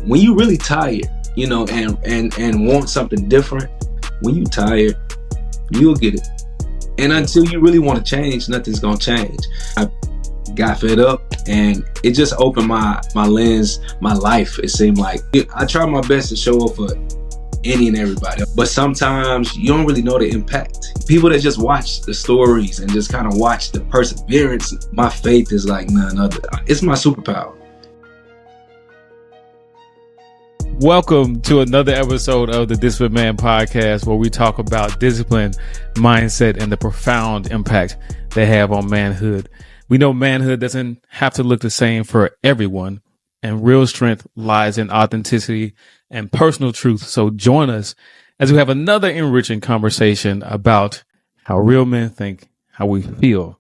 when you really tired, you know, and want something different, when you tired, you'll get it. And until you really want to change, nothing's gonna change. I got fed up, and it just opened my lens, my life. It seemed like I try my best to show up for any and everybody, but sometimes you don't really know the impact. People that just watch the stories and just kind of watch the perseverance, my faith is like none other. It's my superpower. Welcome to another episode of the Discipline Man podcast, where we talk about discipline, mindset, and the profound impact they have on manhood. We know manhood doesn't have to look the same for everyone, and real strength lies in authenticity and personal truth. So join us as we have another enriching conversation about how real men think, how we feel,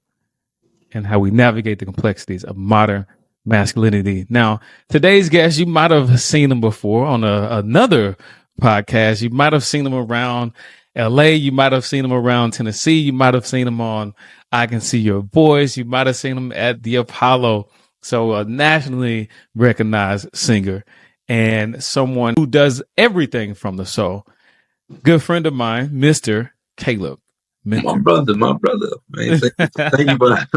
and how we navigate the complexities of modern masculinity. Now, today's guest, you might have seen him before on another podcast. You might have seen him around LA. You might have seen him around Tennessee. You might have seen him on I Can See Your Voice. You might have seen him at the Apollo. So a nationally recognized singer and someone who does everything from the soul. Good friend of mine, Mr. Caleb. My brother, man. Thank you, but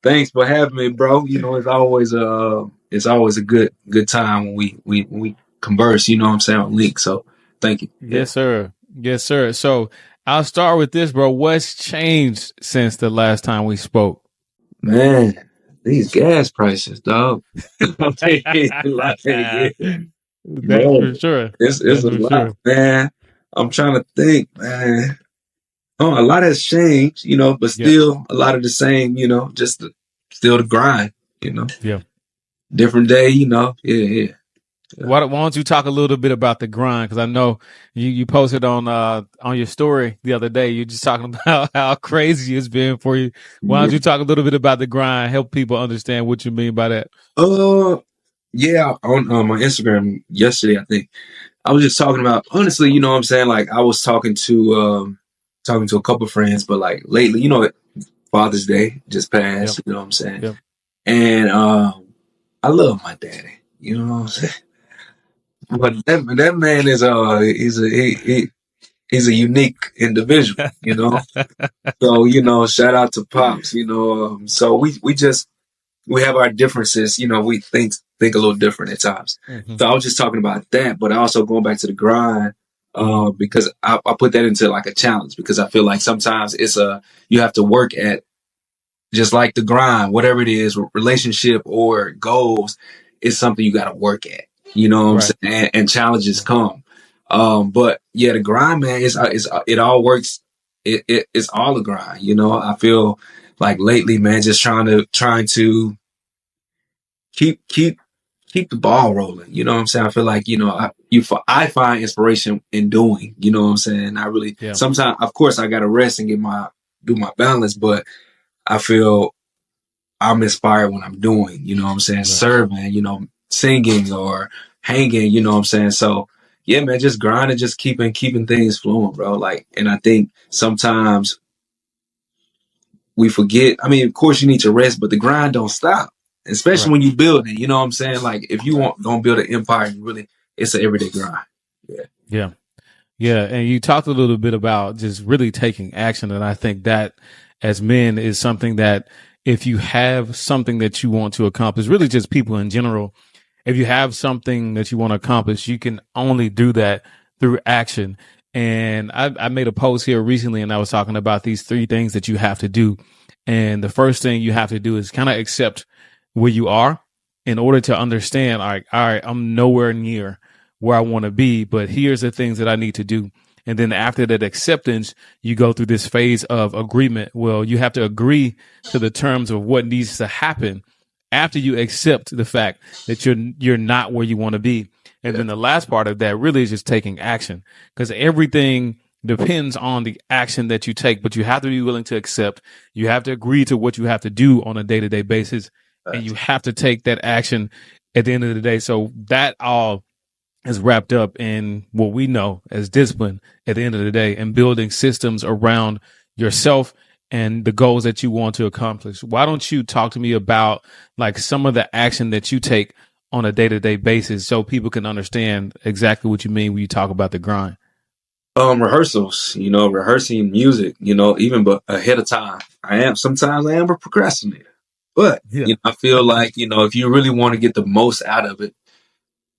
thanks for having me, bro. You know, it's always a good time when we converse. You know what I'm saying, on link. So thank you. Yes, sir. Yes, sir. So I'll start with this, bro. What's changed since the last time we spoke? Man, these gas prices, dog. That's Man, for sure. It's a lot, sure. Man. I'm trying to think, man. Oh, a lot has changed, you know, but still a lot of the same, you know, still the grind, you know. Yeah. Different day, you know. Yeah. Why don't you talk a little bit about the grind? Because I know you posted on your story the other day. You're just talking about how crazy it's been for you. Why don't you talk a little bit about the grind? Help people understand what you mean by that. Yeah. On my Instagram yesterday, I think I was just talking about, honestly, you know what I'm saying? Like, I was talking to a couple of friends, but like lately, you know, Father's Day just passed, you know what I'm saying? Yep. And I love my daddy, you know what I'm saying? But that man is he's a unique individual, you know. So, you know, shout out to Pops, you know. So we have our differences, you know. We think a little different at times. Mm-hmm. So I was just talking about that, but also going back to the grind, because I put that into like a challenge, because I feel like sometimes you have to work at, just like the grind, whatever it is, relationship or goals, is something you got to work at. You know what I'm saying? And challenges come. But yeah, the grind, man, it all works. It's all a grind. You know, I feel like lately, man, just trying to keep the ball rolling. You know what I'm saying? I feel like, you know, I find inspiration in doing, you know what I'm saying? I really, sometimes, of course, I got to rest and do my balance, but I feel I'm inspired when I'm doing, you know what I'm saying? Right. Serving, you know, singing or hanging, you know what I'm saying? So yeah, man, just grinding, just keeping things flowing, bro. Like, and I think sometimes we forget. I mean, of course you need to rest, but the grind don't stop, especially when you build it. You know what I'm saying? Like, if you don't build an empire, it's an everyday grind. Yeah. And you talked a little bit about just really taking action. And I think that as men is something that, if you have something that you want to accomplish, really just people in general, if you have something that you want to accomplish, you can only do that through action. And I made a post here recently, and I was talking about these 3 things that you have to do. And the first thing you have to do is kind of accept where you are in order to understand, all right, I'm nowhere near where I want to be, but here's the things that I need to do. And then after that acceptance, you go through this phase of agreement. Well, you have to agree to the terms of what needs to happen after you accept the fact that you're not where you want to be. And then the last part of that really is just taking action, because everything depends on the action that you take, but you have to be willing to accept. You have to agree to what you have to do on a day-to-day basis, and you have to take that action at the end of the day. So that all is wrapped up in what we know as discipline at the end of the day, and building systems around yourself and the goals that you want to accomplish. Why don't you talk to me about like some of the action that you take on a day-to-day basis so people can understand exactly what you mean when you talk about the grind? Rehearsals, rehearsing music, even but ahead of time. Sometimes I am a procrastinator, but Yeah. I feel like, if you really want to get the most out of it,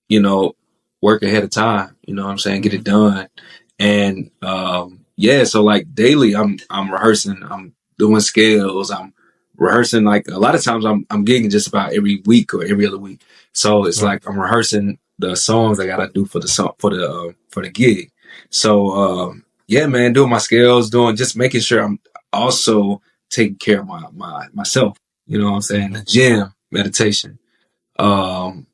you know, work ahead of time, what I'm saying, get Mm-hmm. it done. And yeah, so like daily I'm rehearsing, I'm doing scales, I'm rehearsing like a lot of times I'm gigging just about every week or every other week. So it's Right. like I'm rehearsing the songs I gotta do for the song for the gig. So yeah, man, doing my scales, doing just making sure I'm also taking care of my myself. You know what I'm saying? Mm-hmm. The gym, meditation. Um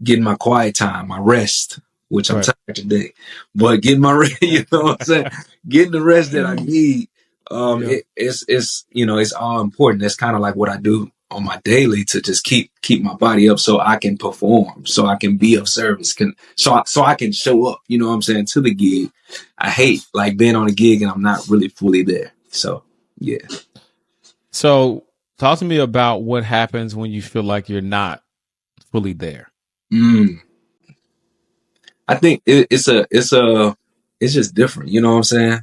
getting my quiet time, my rest, which I'm Right. tired today, but getting my rest, you know what I'm saying? Getting the rest that I need. Yeah. It's it's all important. That's kind of like what I do on my daily to just keep my body up so I can perform, so I can be of Mm-hmm. service, so I can show up. You know what I'm saying, to the gig. I hate like being on a gig and I'm not really fully there. So yeah. So talk to me about what happens when you feel like you're not fully there. Mm. I think it's just different. You know what I'm saying?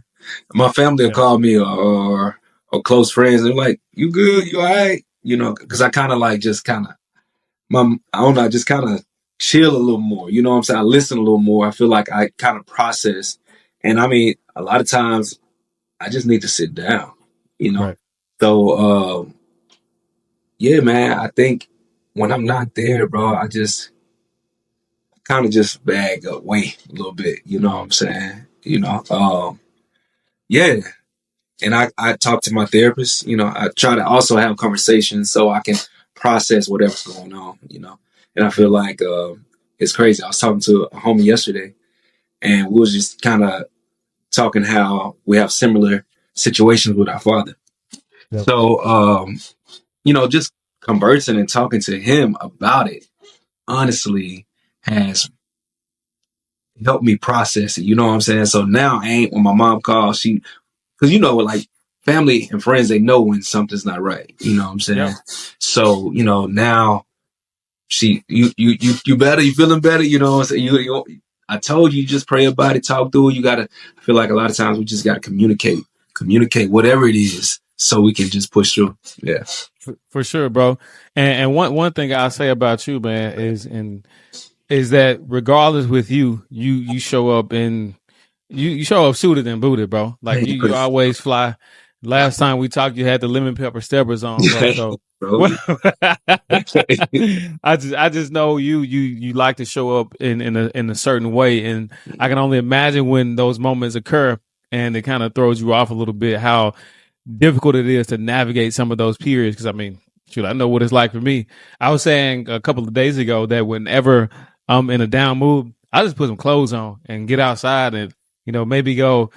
My family will Yeah. call me or close friends. They're like, "You good? You all right?" Because I kind of like just kind of I don't know, I just kind of chill a little more. You know what I'm saying? I listen a little more. I feel like I kind of process, and I mean, a lot of times I just need to sit down. You know, Right. so yeah, man. I think when I'm not there, bro, I just kind of just bag up weight a little bit. You know what Mm-hmm. I'm saying? Yeah, and I talk to my therapist. I try to also have conversations so I can process whatever's going on. And I feel Yep. like it's crazy. I was talking to a homie yesterday, and we was just kind of talking how we have similar situations with our father. Yep. So just conversing and talking to him about it honestly has helped me process it. You know what I'm saying? So now I ain't when my mom calls, because like family and friends, they know when something's not right. You know what I'm saying? Yep. So now you better, you feeling better. You know what I'm saying? I told you, just pray about it, talk through it. You gotta. I feel like a lot of times we just gotta communicate whatever it is, so we can just push through. Yeah. For sure, bro. And one thing I'll say about you, man, is that regardless with you, you show up in you show up suited and booted, bro. Like Hey, you always fly. Last time we talked, you had the lemon pepper steppers on, bro. hey, So bro. well, I just know you like to show up in a certain way, and I can only imagine when those moments occur, and it kind of throws you off a little bit how difficult it is to navigate some of those periods. Because I mean, shoot, I know what it's like for me. I was saying a couple of days ago that whenever I'm in a down mood, I just put some clothes on and get outside and maybe go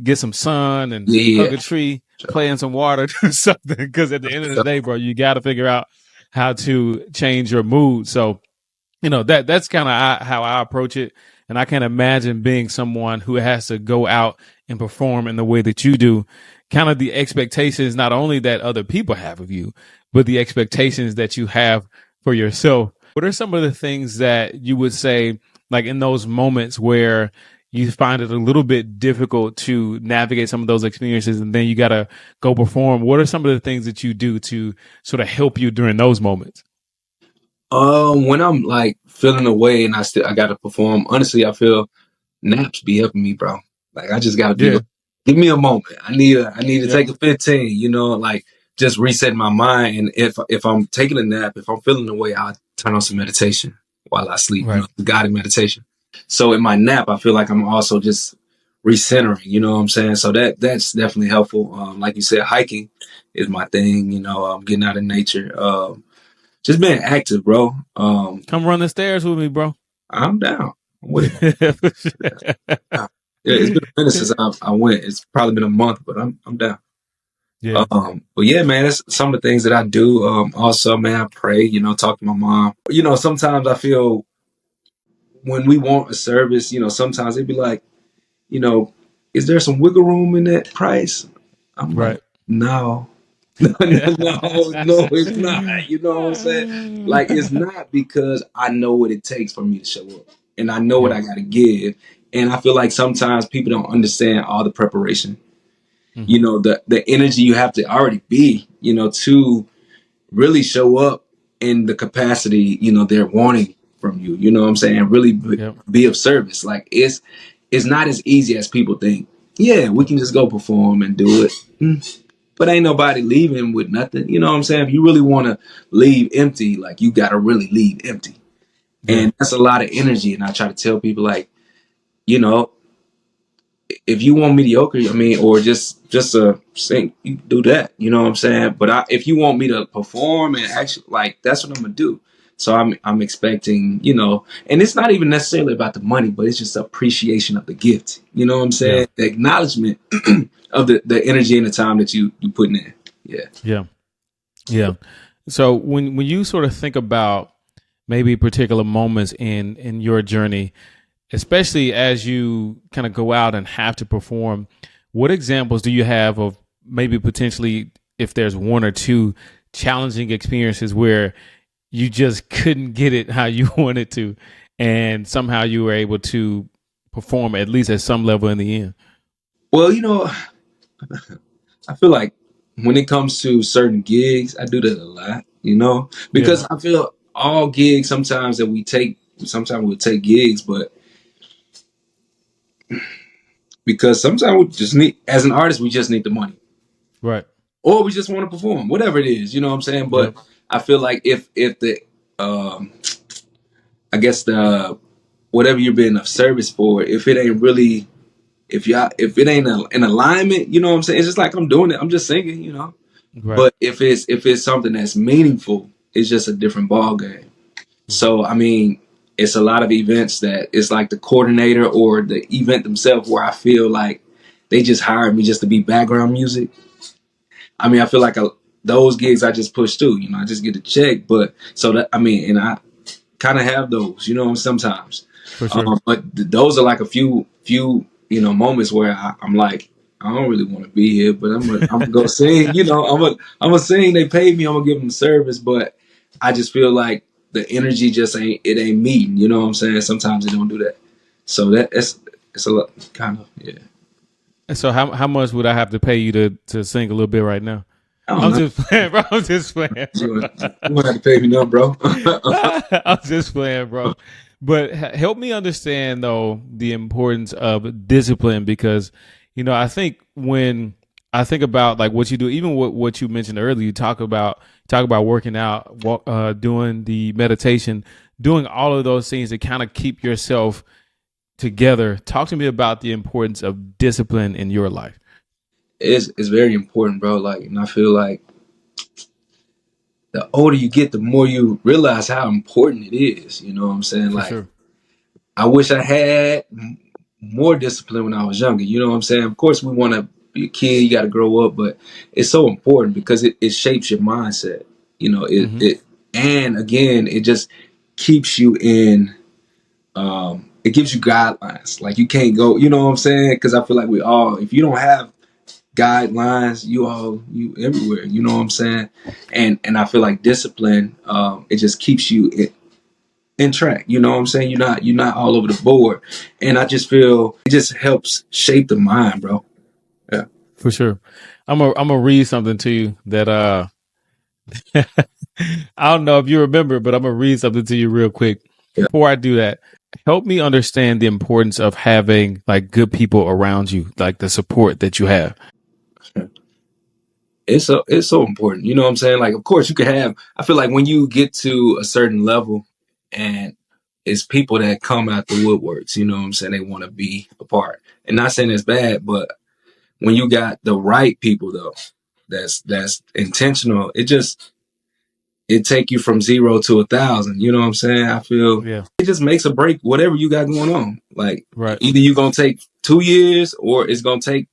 get some sun and hug Yeah. a tree, play in some water, do something. Because at the end of the day, bro, you got to figure out how to change your mood. So that's kind of how I approach it, and I can't imagine being someone who has to go out and perform in the way that you do. Kind of the expectations not only that other people have of you, but the expectations that you have for yourself. What are some of the things that you would say, like in those moments where you find it a little bit difficult to navigate some of those experiences, and then you got to go perform? What are some of the things that you do to sort of help you during those moments? When I'm like feeling away and I gotta perform, honestly, I feel naps be helping me, bro. Like I just gotta be Yeah, like, give me a moment. I need to yeah, take a 15, like just reset my mind. And if I'm taking a nap, if I'm feeling the way, I'll turn on some meditation while I sleep, right. guided meditation. So in my nap, I feel like I'm also just recentering, you know what I'm saying? So that's definitely helpful. Like you said, hiking is my thing, getting out in nature. Just being active, bro. Come run the stairs with me, bro. I'm down. I'm with it. Yeah, it's been a minute since I went. It's probably been a month, but I'm down. Yeah, But yeah, man, that's some of the things that I do. Also, man, I pray. Talk to my mom. Sometimes I feel when we want a service, sometimes they'd be like, you know, is there some wiggle room in that price? I'm like, right. no. No, no, it's not. You know what I'm saying? Like, it's not because I know what it takes for me to show up and I know what Yeah. I got to give. And I feel like sometimes people don't understand all the preparation, Hmm. the energy you have to already be, to really show up in the capacity, they're wanting from you. You know what I'm saying? Really Yep. be of service. Like, it's not as easy as people think. Yeah, we Yep. can just go perform and do it. But ain't nobody leaving with nothing. You know what I'm saying? If you really want to leave empty, like, you got to really leave empty. Yeah. And that's a lot of energy. And I try to tell people, like, you know, if you want mediocre, I mean, or just a sing, you do that. You know what I'm saying? But if you want me to perform and actually, like, that's what I'm gonna do. So I'm expecting, and it's not even necessarily about the money, but it's just appreciation of the gift. You know what I'm Yeah. saying? The acknowledgement of the energy and the time that you putting in. Yeah. Yeah. Yeah. So when you sort of think about maybe particular moments in your journey, especially as you kind of go out and have to perform, what examples do you have of maybe potentially, if there's one or two challenging experiences where you just couldn't get it how you wanted to, and somehow you were able to perform at least at some level in the end? Well, I feel like when it comes to certain gigs, I do that a lot, Yeah. because I feel all gigs sometimes that we take, sometimes we'll take gigs, but because sometimes we just need, as an artist, we just need the money, Right. or we just want to perform, whatever it is, you know what I'm saying? But Yep. I feel like if the, um, I guess the, whatever you're being of service for, if it ain't really, if it ain't in alignment, you know what I'm saying? It's just like I'm doing it, I'm just singing. Right. But if it's something that's meaningful, it's just a different ball game. Mhm. So I mean, it's a lot of events that it's like the coordinator or the event themselves where I feel like they just hired me just to be background music. I mean, I feel like those gigs I just push through. I just get a check, but so that I mean, and I kind of have those, sometimes. For sure. But those are like a few, moments where I'm like, I don't really want to be here, but I'm gonna go sing. I'm gonna sing. They paid me. I'm gonna give them service, but I just feel like the energy just ain't meeting. You know what I'm saying? Sometimes they don't do that. So it's a lot, kind of, yeah. So how much would I have to pay you to sing a little bit right now? I don't I'm know. just playing, bro. I'm just playing, bro. You gonna have to pay me nothing, bro. I'm just playing, bro. But help me understand though the importance of discipline, because I think when I think about like what you do, even what you mentioned earlier, you talk about working out, doing the meditation, doing all of those things to kind of keep yourself together. Talk to me about the importance of discipline in your life. It's very important, bro. Like, and I feel like the older you get, the more you realize how important it is. You know what I'm saying? For Like, sure. I wish I had more discipline when I was younger. You know what I'm saying? Of course, we want to be a kid, you got to grow up, but it's so important because it shapes your mindset. Hmm. And again, it just keeps you in, it gives you guidelines. Like, you can't go, you know what I'm saying? Because I feel like if you don't have guidelines, you everywhere, you know what I'm saying? And I feel like discipline, it just keeps you in track. You know what I'm saying? You're not all over the board. And I just feel it just helps shape the mind, bro. Yeah. For sure. I'm gonna read something to you that I don't know if you remember, but I'm gonna read something to you real quick. Yeah. Before I do that, help me understand the importance of having like good people around you, like the support that you have. It's so important. You know what I'm saying? Like, of course you can have, I feel like when you get to a certain level and it's people that come out the woodworks, you know what I'm saying? They want to be a part. And not saying it's bad, but when you got the right people though, that's intentional, it take you from 0 to 1,000. You know what I'm saying? I feel Yeah. it just makes a break whatever you got going on. Like, Right. either you're gonna take 2 years or it's gonna take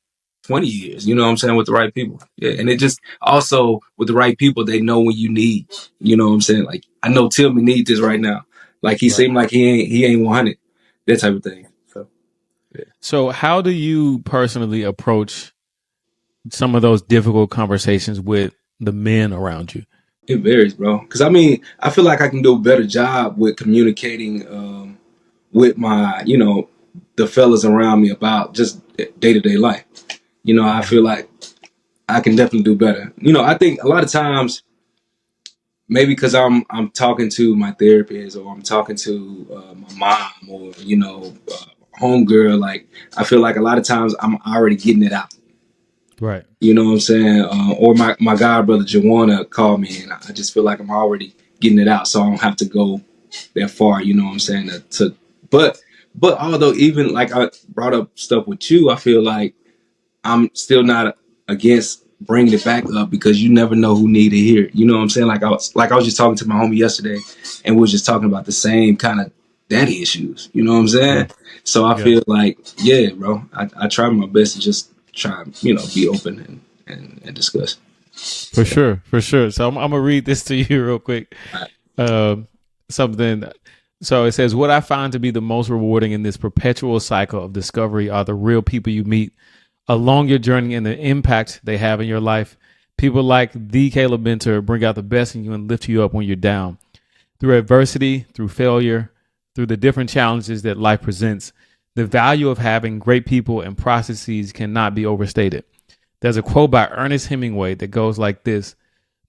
20 years. You know what I'm saying? With the right people. Yeah, and it just also with the right people, they know when you need. You know what I'm saying? Like, I know Tillman needs this right now. Like, he Right. seemed like he ain't 100. That type of thing. So yeah. So how do you personally approach some of those difficult conversations with the men around you? It varies, bro. Because I mean, I feel like I can do a better job with communicating with my, the fellas around me about just day to day life. I Mm-hmm. feel like I can definitely do better. I think a lot of times maybe because I'm talking to my therapist or I'm talking to my mom or homegirl. Like I feel like a lot of times I'm already getting it out. Right. You know what I'm saying? Or my god brother Jawana called me, and I just feel like I'm already getting it out, so I don't have to go that far. You know what I'm saying? But but although even like I brought up stuff with you, I feel like I'm still not against bringing it back up because you never know who need to hear it. You know what I'm saying? Like I was just talking to my homie yesterday, and we was just talking about the same kind of daddy issues. You know what I'm Yeah. saying? So I Yeah. feel like, yeah, bro, I try my best to just try, be open and discuss. For sure. For sure. So I'm gonna read this to you real quick. Right. Um, something. So it says, "What I find to be the most rewarding in this perpetual cycle of discovery are the real people you meet along your journey and the impact they have in your life. People like the Caleb Mentor bring out the best in you and lift you up when you're down. Through adversity, through failure, through the different challenges that life presents, the value of having great people and processes cannot be overstated." There's a quote by Ernest Hemingway that goes like this: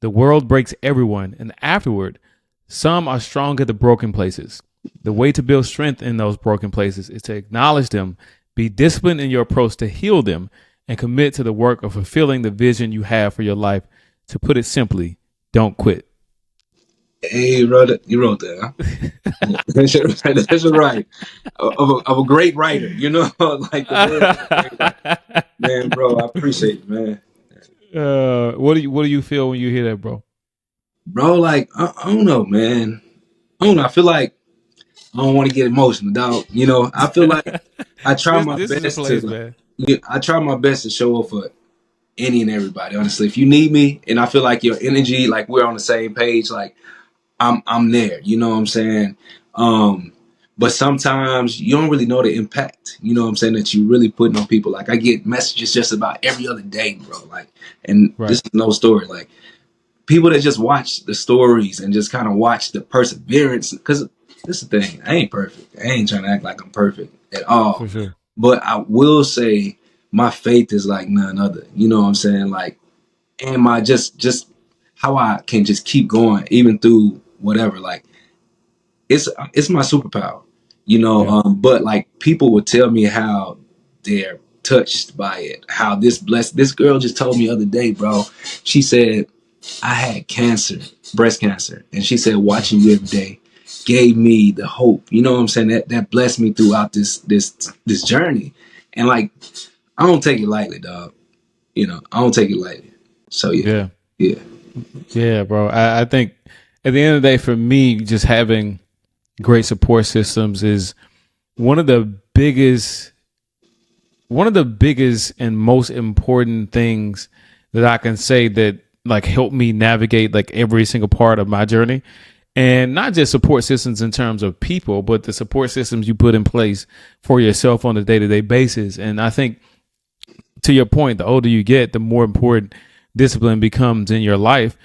"The world breaks everyone, and afterward, some are strong at the broken places. The way to build strength in those broken places is to acknowledge them, be disciplined in your approach to heal them, and commit to the work of fulfilling the vision you have for your life. To put it simply, don't quit." Hey, you wrote that, huh? That's right. Of a great writer, like the word of a great writer. Man, bro, I appreciate it, man. What do you feel when you hear that, bro? Bro, like, I don't know, man. I don't know. I feel like I don't want to get emotional, dog. I feel like I try this my this is a best place, to, man. I try my best to show up for any and everybody. Honestly, if you need me, and I feel like your energy, like we're on the same page, like I'm there. You know what I'm saying? But sometimes you don't really know the impact. You know what I'm saying, that you really putting on people. Like I get messages just about every other day, bro. Like, and this Right, is no story. Like people that just watch the stories and just kind of watch the perseverance. Because this is the thing, I ain't perfect. I ain't trying to act like I'm perfect at for all. sure. But I will say my faith is like none other. You know what I'm saying? Like, and my just how I can just keep going even through whatever. Like it's my superpower. Yeah, But like people would tell me how they're touched by it. How this girl just told me the other day, bro. She said I had cancer, breast cancer, and she said watching you every day gave me the hope. You know what I'm saying? That blessed me throughout this journey. And like I don't take it lightly, dog. I don't take it lightly. So yeah, yeah, yeah. yeah, bro. I think at the end of the day, for me, just having great support systems is one of the biggest and most important things that I can say that like helped me navigate like every single part of my journey. And not just support systems in terms of people, but the support systems you put in place for yourself on a day-to-day basis. And I think, to your point, the older you get, the more important discipline becomes in your life.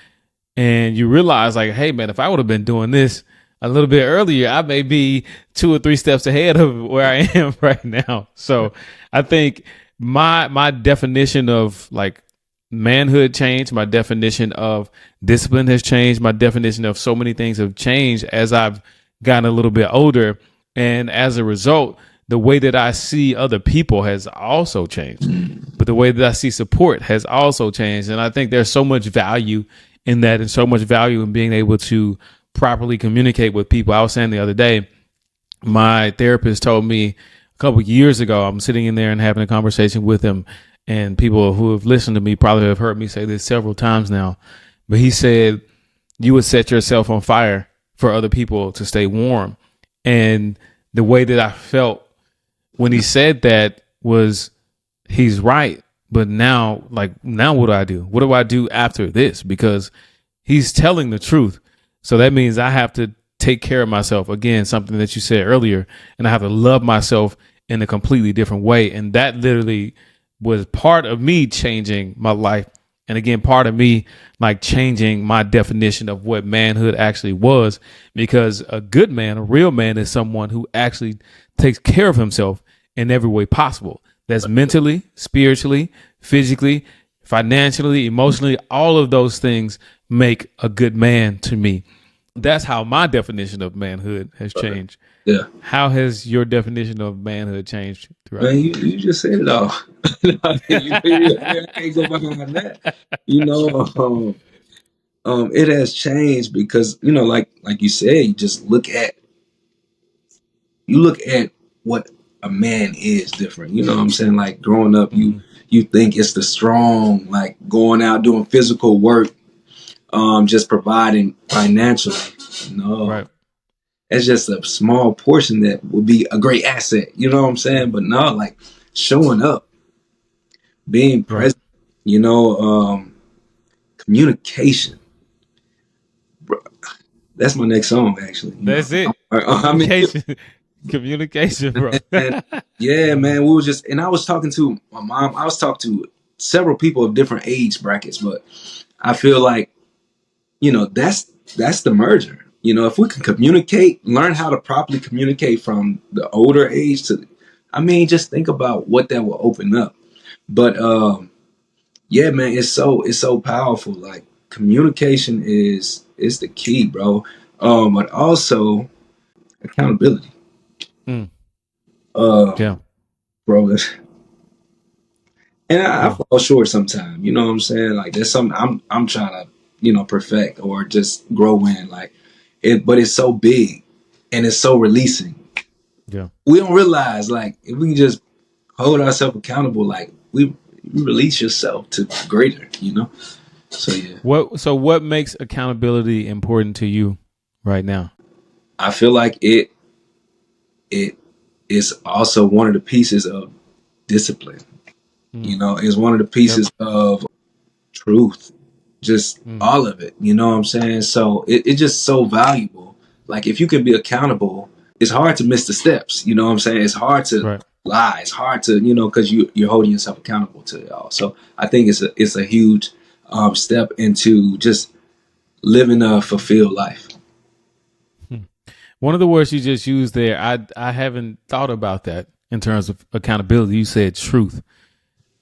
And you realize, like, hey, man, if I would have been doing this a little bit earlier, I may be 2 or 3 steps ahead of where I am right now. So I think my definition of like manhood changed, my definition of discipline has changed, my definition of so many things have changed as I've gotten a little bit older. And as a result, the way that I see other people has also changed. But the way that I see support has also changed. And I think there's so much value in that and so much value in being able to properly communicate with people. I was saying the other day, my therapist told me a couple of years ago, I'm sitting in there and having a conversation with him, and people who have listened to me probably have heard me say this several times now, but he said, you would set yourself on fire for other people to stay warm. And the way that I felt when he said that was, he's right. But now, like, now what do I do? What do I do after this? Because he's telling the truth. So that means I have to take care of myself. Again, something that you said earlier, and I have to love myself in a completely different way. And that literally was part of me changing my life And again, part of me like changing my definition of what manhood actually was, because a good man, a real man, is someone who actually takes care of himself in every way possible. That's mentally, spiritually, physically, financially, emotionally, all of those things make a good man to me. That's how my definition of manhood has changed. Yeah. How has your definition of manhood changed throughout? Man, you just said it all. I can't go behind that. You know, it has changed because like you said, you look at what a man is different. You know what I'm saying? Like growing up, Mm-hmm. you think it's the strong, like going out doing physical work, just providing financially. No, Right. it's just a small portion that would be a great asset. You know what I'm saying? But no, like showing up, being Right. present. You know, communication. That's my next song, actually. That's it. I mean, Communication. Communication, bro. and yeah, man, we was just, and I was talking to my mom. I was talking to several people of different age brackets, but I feel like that's the merger. If we can communicate, learn how to properly communicate from the older age to, I mean, just think about what that will open up. But yeah, man, it's so powerful. Like communication is the key, bro. But also accountability. Mm, Uh, yeah. bro, and I Yeah. fall short sometimes. You know what I'm saying? Like there's something I'm trying to perfect or just grow in. Like it, but it's so big and it's so releasing. Yeah. We don't realize like if we can just hold ourselves accountable, like we release yourself to greater. So yeah, What makes accountability important to you right now? I feel like it is also one of the pieces of discipline. Mm, It's one of the yep. pieces of truth, just Mm, all of it. You know what I'm saying? So it's just so valuable. Like if you can be accountable, it's hard to miss the steps. You know what I'm saying? It's hard to right. lie. It's hard to because you're holding yourself accountable to it all. So I think it's a huge step into just living a fulfilled life. Hmm. One of the words you just used there, I haven't thought about that in terms of accountability. You said truth.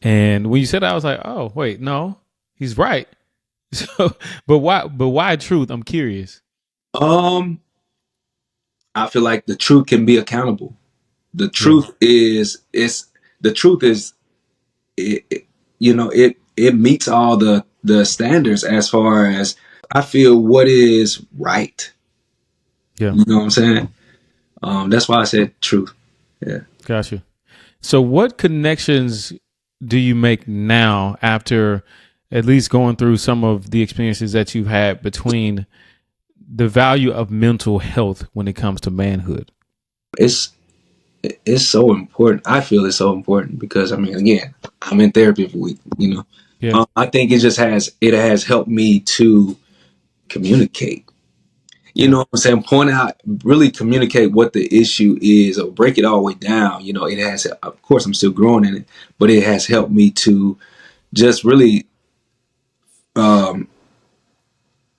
And when you said that, I was like, oh, wait, no, he's right. So, but why truth? I'm curious. Um, I feel like the truth can be accountable. The Yeah. truth is it's the truth is it meets all the standards as far as I feel what is right. Yeah. You know what I'm saying? That's why I said truth. Yeah. Gotcha. So what connections do you make now after at least going through some of the experiences that you've had between the value of mental health when it comes to manhood? It's it's so important. I feel it's so important because I mean, again, I'm in therapy for a week. Yeah. I think it has helped me to communicate. You Yeah. know what I'm saying? Point out, really communicate what the issue is, or break it all the way down. It has. Of course, I'm still growing in it, but it has helped me to just really um,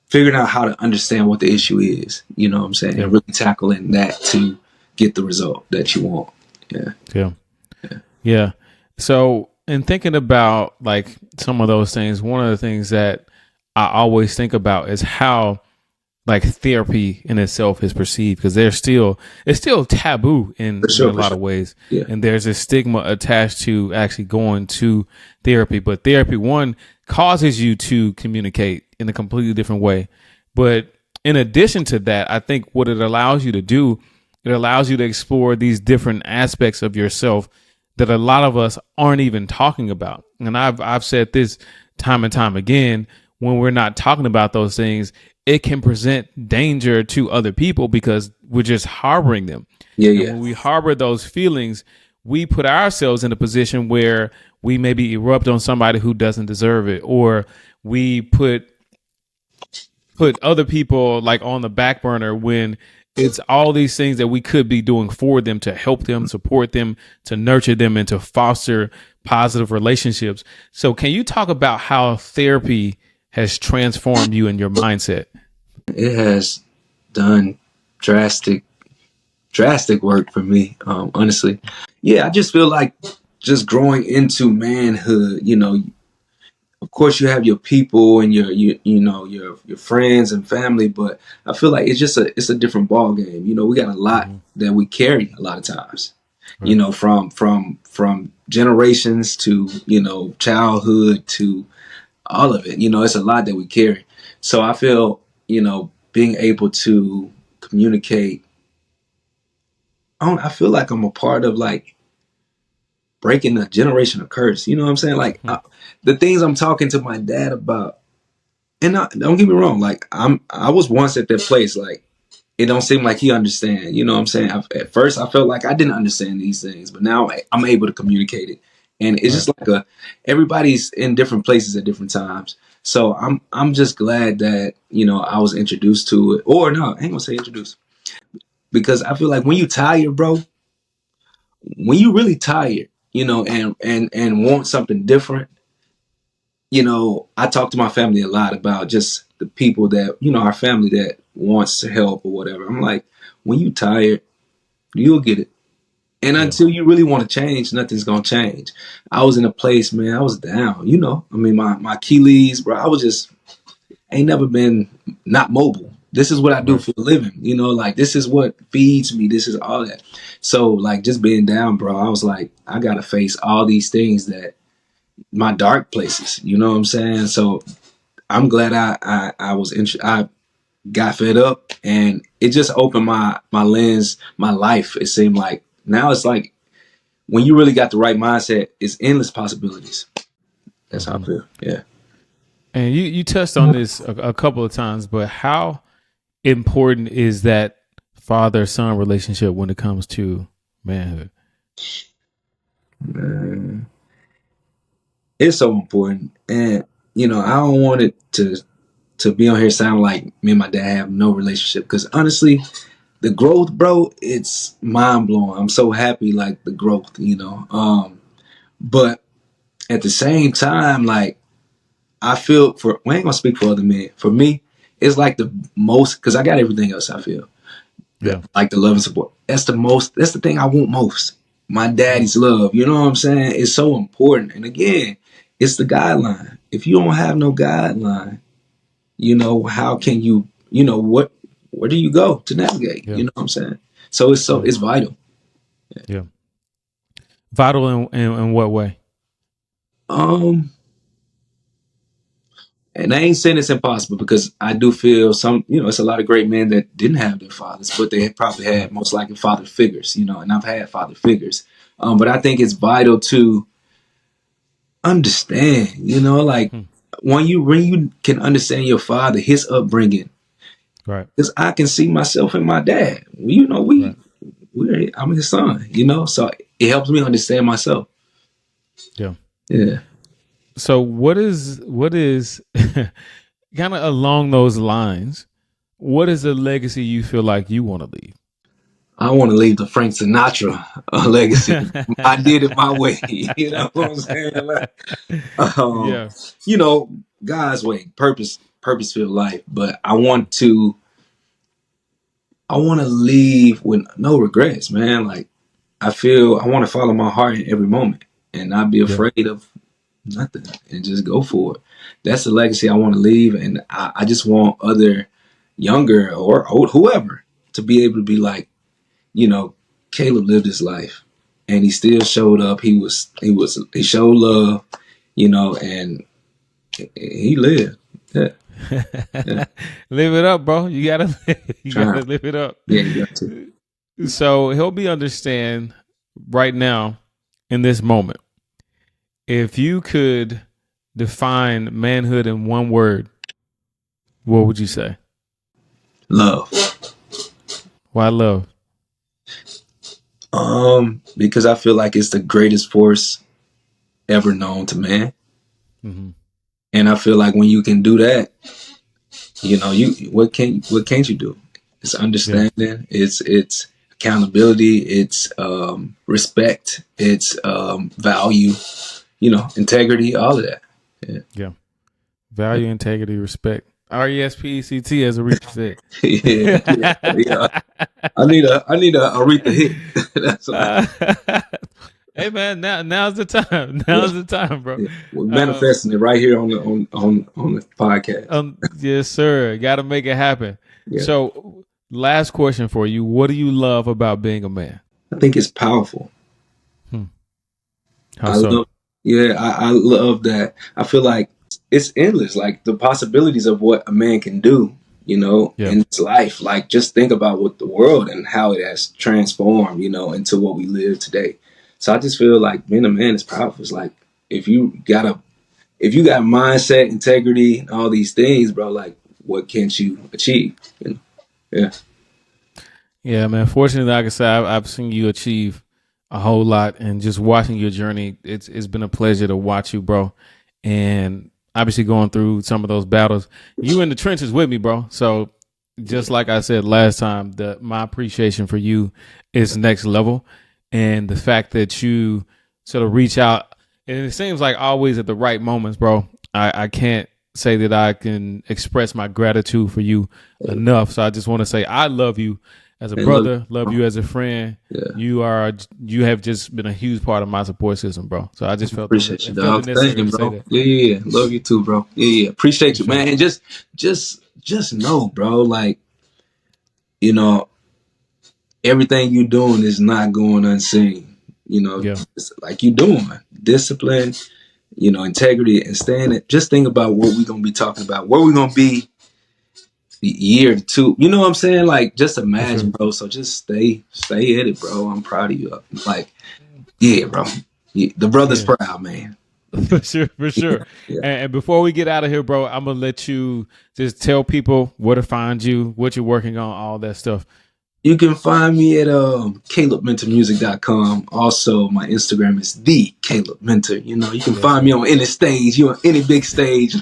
figuring out how to understand what the issue is. You know what I'm saying? Yeah. And really tackling that to get the result that you want. Yeah. Yeah. Yeah. So, in thinking about like some of those things, one of the things that I always think about is how like therapy in itself is perceived, because it's still taboo For in sure. a For lot sure. of ways, Yeah. and there's a stigma attached to actually going to therapy. But therapy, one, causes you to communicate in a completely different way. But in addition to that, I think what it allows you to do, it allows you to explore these different aspects of yourself that a lot of us aren't even talking about. And I've said this time and time again: when we're not talking about those things, it can present danger to other people because we're just harboring them. Yeah. And Yeah. when we harbor those feelings, we put ourselves in a position where we maybe erupt on somebody who doesn't deserve it, or we put other people like on the back burner when It's all these things that we could be doing for them to help them, support them, to nurture them, and to foster positive relationships. So, can you talk about how therapy has transformed you and your mindset? It has done drastic, drastic work for me. Honestly, yeah, I just feel like just growing into manhood. Of course, you have your people and your friends and family, but I feel like it's a different ball game. We got a lot Mm-hmm. that we carry a lot of times. Right. From generations to childhood to all of it. It's a lot that we carry. So I feel being able to communicate. I feel like I'm a part of like breaking a generational curse. You know what I'm saying? Like the things I'm talking to my dad about. And don't get me wrong, like I was once at that place, like it don't seem like he understand. You know what I'm saying? At first, I felt like I didn't understand these things, but now I'm able to communicate it, and it's Right. just like everybody's in different places at different times. So I'm just glad that I was introduced to it, or no, I ain't gonna say introduced because I feel like when you tired, bro, when you really tired, and want something different. I talk to my family a lot about just the people that, our family that wants to help or whatever. I'm like, when you tired, you'll get it. And Yeah. until you really want to change, nothing's gonna change. I was in a place, man, I was down, I mean my Achilles, bro, I was just ain't never been not mobile. This is what I do Right. for a living, like this is what feeds me, this is all that. So like just being down, bro, I was like, I gotta face all these things that my dark places, you know what I'm saying? So I'm glad I got fed up, and it just opened my lens, my life. It seemed like now it's like when you really got the right mindset, it's endless possibilities. That's how I Mm-hmm. feel. Yeah. And you touched on this a couple of times, but how important is that father son relationship when it comes to manhood? Man, it's so important, and I don't want it to be on here sound like me and my dad have no relationship because honestly, the growth, bro, it's mind blowing. I'm so happy, like the growth, but at the same time, like I feel we ain't gonna speak for other men. For me, it's like the most because I got everything else. I feel Yeah. like the love and support. That's the most. That's the thing I want most. My Mm. daddy's love. You know what I'm saying? It's so important. And again, it's the guideline. If you don't have no guideline, how can you? What? Where do you go to navigate? Yeah. You know what I'm saying? So Yeah. it's vital. Yeah. Vital in what way? Um, And I ain't saying it's impossible because I do feel it's a lot of great men that didn't have their fathers, but they probably had Right. most likely father figures, and I've had father figures. But I think it's vital to understand, like Hmm. when you can understand your father, his upbringing, Right. because I can see myself in my dad. Right. I'm his son, so it helps me understand myself. Yeah. Yeah. So what is kind of along those lines? What is the legacy you feel like you want to I want to leave the Frank Sinatra legacy. I did it my way. You know what I'm saying? Like, um, Yeah. you know, God's way, purpose-filled life. But I want to leave with no regrets, man. Like I feel I want to follow my heart in every moment and not be Yeah. afraid of nothing and just go for it. That's the legacy I want to leave, and I just want other younger or old whoever to be able to be like, Caleb lived his life, and he still showed up. He showed love, and he lived. Yeah, yeah. Live it up, bro. You Trying. gotta live it up. Yeah, you got to. So help me understand right now in this moment. If you could define manhood in one word, what would you say? Love. Why love? Because I feel like it's the greatest force ever known to man, Mm-hmm. and I feel like when you can do that, you what can't you do? it's Yeah. understanding, it's accountability, it's respect, it's value, integrity, all of that. Yeah. Yeah. Value, integrity, respect. RESPECT, as Aretha said. Yeah, yeah, yeah. I need a Aretha hit. That's what I. Hey man, now's the time. Yeah, Now's the time, bro. yeah. We're Uh, manifesting it right here on the podcast. yes, sir. Got to make it happen. Yeah, So, last question for you: what do you love about being a man? I think it's powerful. Hmm. How I so? love, yeah, I love that. I feel like it's endless. Like the possibilities of what a man can do, Yeah, in his life. Like just think about what the world and how it has transformed, into what we live today. So I just feel like being a man is powerful. It's like if you got a if you got mindset, integrity, and all these things, bro, like what can't you achieve? Yeah. yeah, man. Fortunately, like I said, I've seen you achieve a whole lot, and just watching your journey, it's been a pleasure to watch you, bro. And obviously, going through some of those battles, you in the trenches with me, bro. So, just like I said last time, my appreciation for you is next level, and the fact that you sort of reach out, and it seems like always at the right moments, bro. I can't say that I can express my gratitude for you enough. So I just want to say I love you as a And love brother, love you. you as a friend. Yeah. You have just been a huge part of my support system, bro. So I just Appreciate you, felt it dog. necessary Same, to say bro. that. Yeah, yeah, yeah. Love you too, bro. Yeah, yeah. For Appreciate you, sure. man. And just know, bro, you know, everything you doing is not going unseen. Yeah. It's like you doing discipline, integrity, and staying it. Just think about what we're gonna be talking about, where we're gonna be year two. You know what I'm saying? Like, just For imagine, sure. bro. So just stay at it, bro. I'm proud of you. Like, yeah, bro. Yeah, the brother's Yeah. proud, man. For sure, for Yeah, sure. yeah. And before we get out of here, bro, I'm gonna let you just tell people where to find you, what you're working on, all that stuff. You can find me at calebmentormusic.com. Also, my Instagram is the Caleb Mentor. You can Yes, find me sir. on any stage, you on any big stage.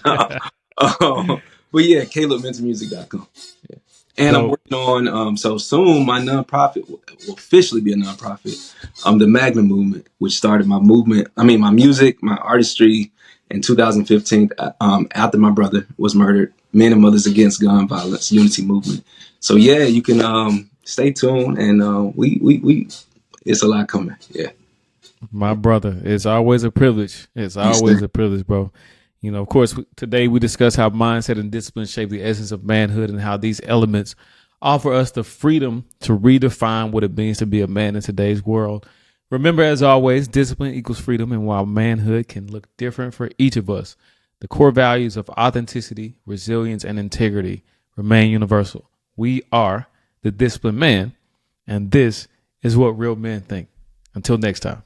But yeah, calebmentormusic.com. Yeah. And I'm Dope. working on so soon my nonprofit will officially be a nonprofit. The Magnum Movement, which started my music, my artistry in 2015, after my brother was murdered. Men and Mothers Against Gun Violence Unity Movement. So yeah, you can stay tuned, and we it's a lot coming. Yeah. My brother, it's always a privilege. It's Yes, always sir. a privilege, bro. Of course, today we discuss how mindset and discipline shape the essence of manhood and how these elements offer us the freedom to redefine what it means to be a man in today's world. Remember, as always, discipline equals freedom, and while manhood can look different for each of us, the core values of authenticity, resilience, and integrity remain universal. We are the disciplined man, and this is what real men think. Until next time.